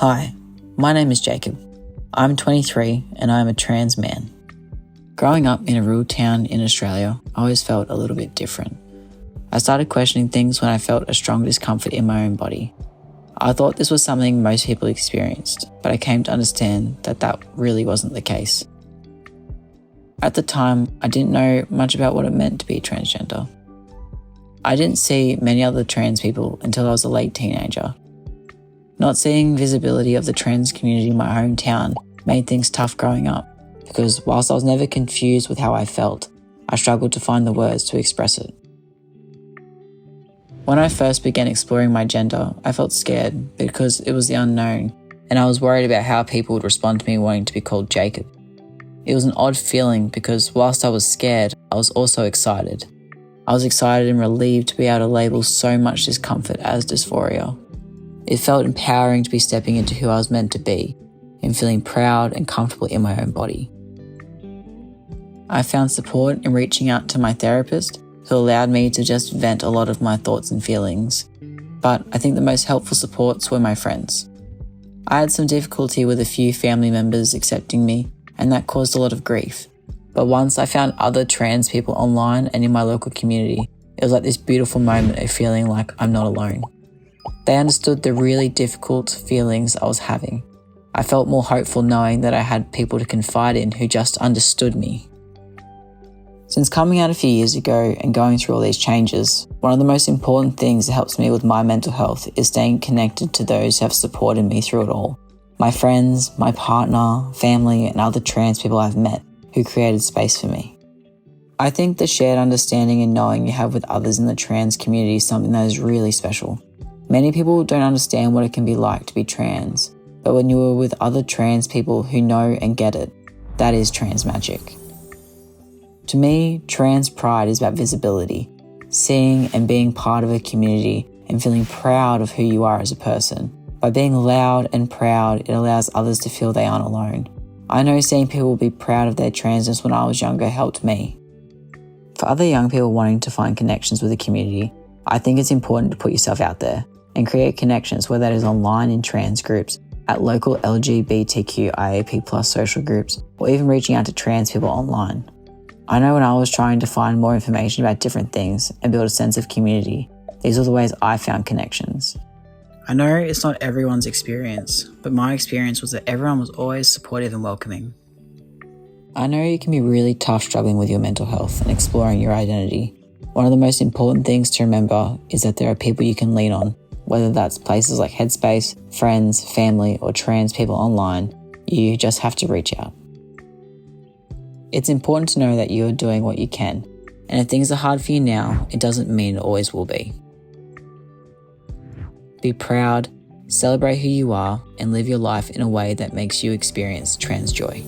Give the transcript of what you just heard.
Hi, my name is Jacob. I'm 23 and I'm a trans man. Growing up in a rural town in Australia, I always felt a little bit different. I started questioning things when I felt a strong discomfort in my own body. I thought this was something most people experienced, but I came to understand that that really wasn't the case. At the time, I didn't know much about what it meant to be transgender. I didn't see many other trans people until I was a late teenager. Not seeing visibility of the trans community in my hometown made things tough growing up, because whilst I was never confused with how I felt, I struggled to find the words to express it. When I first began exploring my gender, I felt scared because it was the unknown, and I was worried about how people would respond to me wanting to be called Jacob. It was an odd feeling because whilst I was scared, I was also excited. I was excited and relieved to be able to label so much discomfort as dysphoria. It felt empowering to be stepping into who I was meant to be and feeling proud and comfortable in my own body. I found support in reaching out to my therapist, who allowed me to just vent a lot of my thoughts and feelings. But I think the most helpful supports were my friends. I had some difficulty with a few family members accepting me, and that caused a lot of grief. But once I found other trans people online and in my local community, it was like this beautiful moment of feeling like I'm not alone. They understood the really difficult feelings I was having. I felt more hopeful knowing that I had people to confide in who just understood me. Since coming out a few years ago and going through all these changes, one of the most important things that helps me with my mental health is staying connected to those who have supported me through it all. My friends, my partner, family, and other trans people I've met who created space for me. I think the shared understanding and knowing you have with others in the trans community is something that is really special. Many people don't understand what it can be like to be trans, but when you are with other trans people who know and get it, that is trans magic. To me, trans pride is about visibility, seeing and being part of a community and feeling proud of who you are as a person. By being loud and proud, it allows others to feel they aren't alone. I know seeing people be proud of their transness when I was younger helped me. For other young people wanting to find connections with the community, I think it's important to put yourself out there and create connections, whether that is online in trans groups, at local LGBTQIAP+ social groups, or even reaching out to trans people online. I know when I was trying to find more information about different things and build a sense of community, these are the ways I found connections. I know it's not everyone's experience, but my experience was that everyone was always supportive and welcoming. I know it can be really tough struggling with your mental health and exploring your identity. One of the most important things to remember is that there are people you can lean on, whether that's places like Headspace, friends, family, or trans people online. You just have to reach out. It's important to know that you are doing what you can, and if things are hard for you now, it doesn't mean it always will be. Be proud, celebrate who you are, and live your life in a way that makes you experience trans joy.